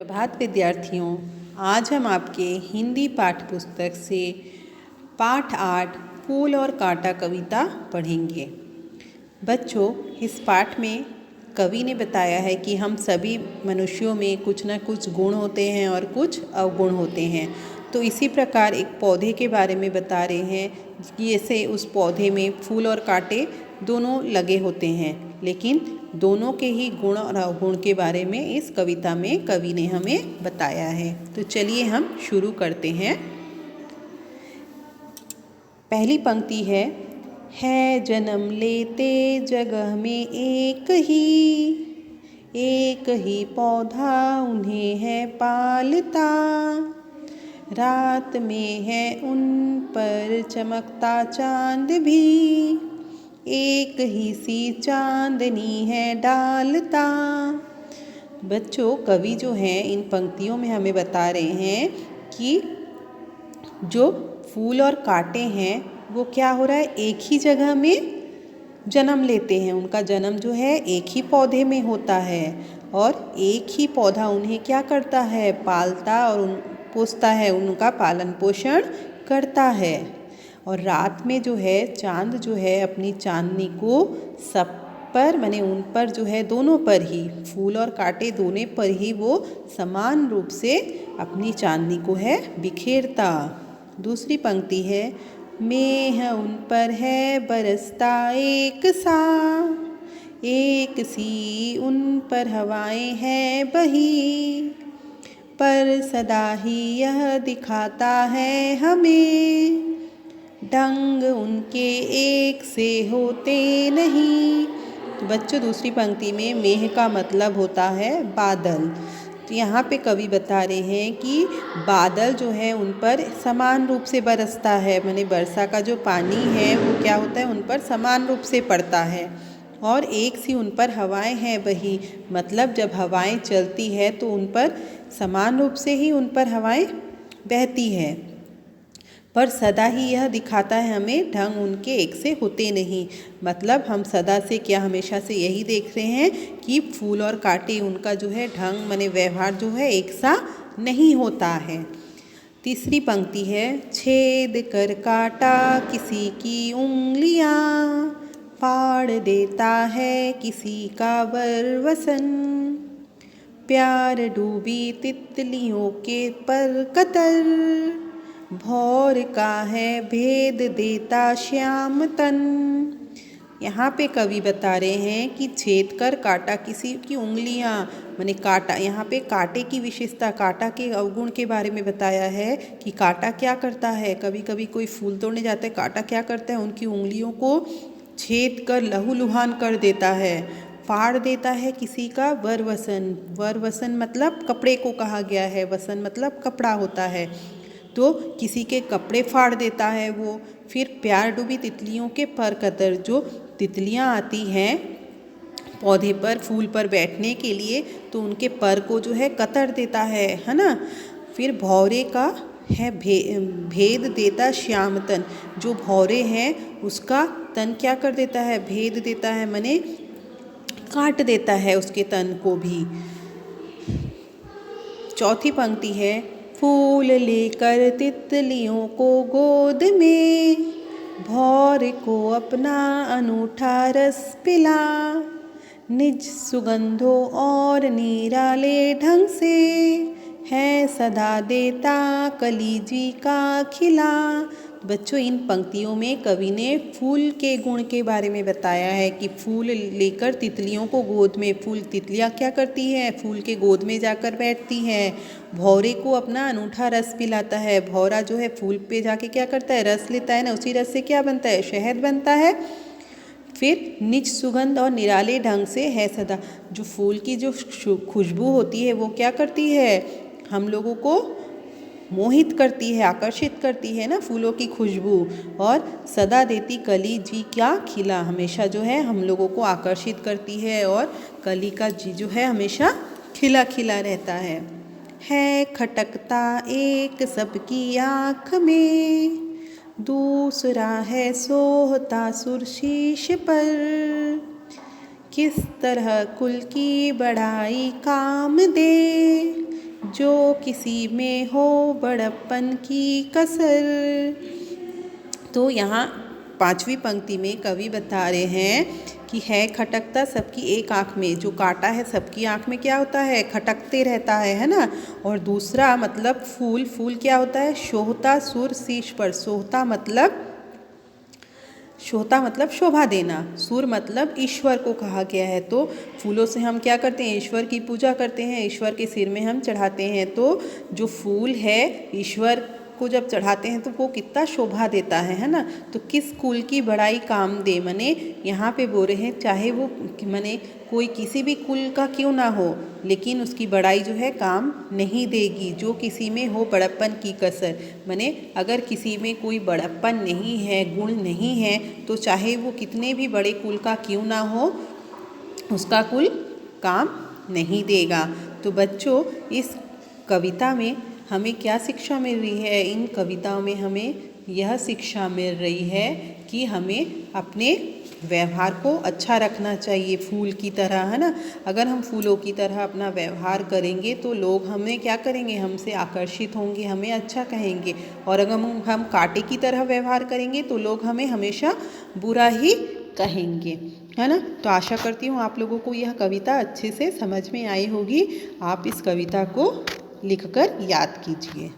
प्रभात विद्यार्थियों, आज हम आपके हिंदी पाठ पुस्तक से पाठ 8 फूल और कांटा कविता पढ़ेंगे। बच्चों, इस पाठ में कवि ने बताया है कि हम सभी मनुष्यों में कुछ न कुछ गुण होते हैं और कुछ अवगुण होते हैं। तो इसी प्रकार एक पौधे के बारे में बता रहे हैं कि ऐसे उस पौधे में फूल और कांटे दोनों लगे होते हैं, लेकिन दोनों के ही गुण और अवगुण के बारे में इस कविता में कवि ने हमें बताया है। तो चलिए हम शुरू करते हैं। पहली पंक्ति है जन्म लेते जगह में एक ही पौधा उन्हें है पालता, रात में है उन पर चमकता चांद भी, एक ही सी चांदनी है डालता। बच्चों, कवि जो हैं इन पंक्तियों में हमें बता रहे हैं कि जो फूल और कांटे हैं वो क्या हो रहा है, एक ही जगह में जन्म लेते हैं। उनका जन्म जो है एक ही पौधे में होता है और एक ही पौधा उन्हें क्या करता है, पालता और पोसता है, उनका पालन पोषण करता है। और रात में जो है चांद जो है अपनी चांदनी को सब पर माने उन पर जो है दोनों पर ही, फूल और कांटे दोनों पर ही वो समान रूप से अपनी चांदनी को है बिखेरता। दूसरी पंक्ति है, मेह उन पर है बरसता एक सी उन पर हवाएं हैं बही, पर सदा ही यह दिखाता है हमें, ढंग उनके एक से होते नहीं। तो बच्चों, दूसरी पंक्ति में मेह का मतलब होता है बादल। तो यहाँ पे कवि बता रहे हैं कि बादल जो है उन पर समान रूप से बरसता है, माने वर्षा का जो पानी है वो क्या होता है, उन पर समान रूप से पड़ता है। और एक सी उन पर हवाएं हैं बही, मतलब जब हवाएं चलती है तो उन पर समान रूप से ही उन पर हवाएं बहती है, पर सदा ही यह दिखाता है हमें, ढंग उनके एक से होते नहीं। मतलब हम सदा से क्या हमेशा से यही देख रहे हैं कि फूल और कांटे उनका जो है ढंग माने व्यवहार जो है एक सा नहीं होता है। तीसरी पंक्ति है, छेद कर काटा किसी की उंगलियां, फाड़ देता है किसी का वरवसन, प्यार डूबी तितलियों के पर कतर, भौर का है भेद देता श्याम तन। यहाँ पे कवि बता रहे हैं कि छेद कर काटा किसी की उंगलियाँ, माने काटा, यहाँ पे कांटे की विशेषता, कांटा के अवगुण के बारे में बताया है कि कांटा क्या करता है। कभी कभी कोई फूल तोड़ने जाता है, कांटा क्या करता है, उनकी उंगलियों को छेद कर लहूलुहान कर देता है, फाड़ देता है किसी का वरवसन। वरवसन मतलब कपड़े को कहा गया है, वसन मतलब कपड़ा होता है, तो किसी के कपड़े फाड़ देता है वो। फिर प्यार डूबी तितलियों के पर कतर, जो तितलियां आती हैं पौधे पर फूल पर बैठने के लिए तो उनके पर को जो है कतर देता है ना। फिर भौरे का है भेद देता श्याम तन, जो भौरे हैं उसका तन क्या कर देता है, भेद देता है, माने काट देता है उसके तन को भी। चौथी पंक्ति है, फूल लेकर तितलियों को गोद में, भौर को अपना अनूठा रस पिला, निज सुगंधों और निराले ढंग से, है सदा देता कलीजी का खिला। बच्चों, इन पंक्तियों में कवि ने फूल के गुण के बारे में बताया है कि फूल लेकर तितलियों को गोद में, फूल तितलियाँ क्या करती हैं, फूल के गोद में जाकर बैठती हैं। भौरे को अपना अनूठा रस पिलाता है, भौरा जो है फूल पे जाके क्या करता है, रस लेता है ना, उसी रस से क्या बनता है, शहद बनता है। फिर निज सुगंध और निराले ढंग से है सदा, जो फूल की जो खुशबू होती है वो क्या करती है, हम लोगों को मोहित करती है, आकर्षित करती है ना फूलों की खुशबू। और सदा देती कली जी क्या खिला, हमेशा जो है हम लोगों को आकर्षित करती है और कली का जी जो है हमेशा खिला खिला रहता है खटकता एक सबकी आँख में, दूसरा है सोहता सुरशीश पर, किस तरह कुल की बढ़ाई काम दे, जो किसी में हो बड़प्पन की कसर। तो यहाँ 5वीं पंक्ति में कवि बता रहे हैं कि है खटकता सबकी एक आँख में। जो कांटा है सबकी आँख में क्या होता है, खटकते रहता है ना। और दूसरा मतलब फूल, फूल क्या होता है, शोभता सुर शीश पर। शोभता मतलब शोभा देना, सुर मतलब ईश्वर को कहा गया है। तो फूलों से हम क्या करते हैं, ईश्वर की पूजा करते हैं, ईश्वर के सिर में हम चढ़ाते हैं। तो जो फूल है ईश्वर को जब चढ़ाते हैं तो वो कितना शोभा देता है ना। तो किस कुल की बड़ाई काम दे, मने यहाँ पे बोल रहे हैं चाहे वो मने कोई किसी भी कुल का क्यों ना हो, लेकिन उसकी बड़ाई जो है काम नहीं देगी। जो किसी में हो बड़प्पन की कसर, मने अगर किसी में कोई बड़प्पन नहीं है, गुण नहीं है, तो चाहे वो कितने भी बड़े कुल का क्यों ना हो, उसका कुल काम नहीं देगा। तो बच्चों, इस कविता में हमें क्या शिक्षा मिल रही है, इन कविताओं में हमें यह शिक्षा मिल रही है कि हमें अपने व्यवहार को अच्छा रखना चाहिए, फूल की तरह, है ना। अगर हम फूलों की तरह अपना व्यवहार करेंगे तो लोग हमें क्या करेंगे, हमसे आकर्षित होंगे, हमें अच्छा कहेंगे। और अगर हम कांटे की तरह व्यवहार करेंगे तो लोग हमें हमेशा बुरा ही कहेंगे, है ना। तो आशा करती हूँ आप लोगों को यह कविता अच्छे से समझ में आई होगी। आप इस कविता को लिखकर याद कीजिए।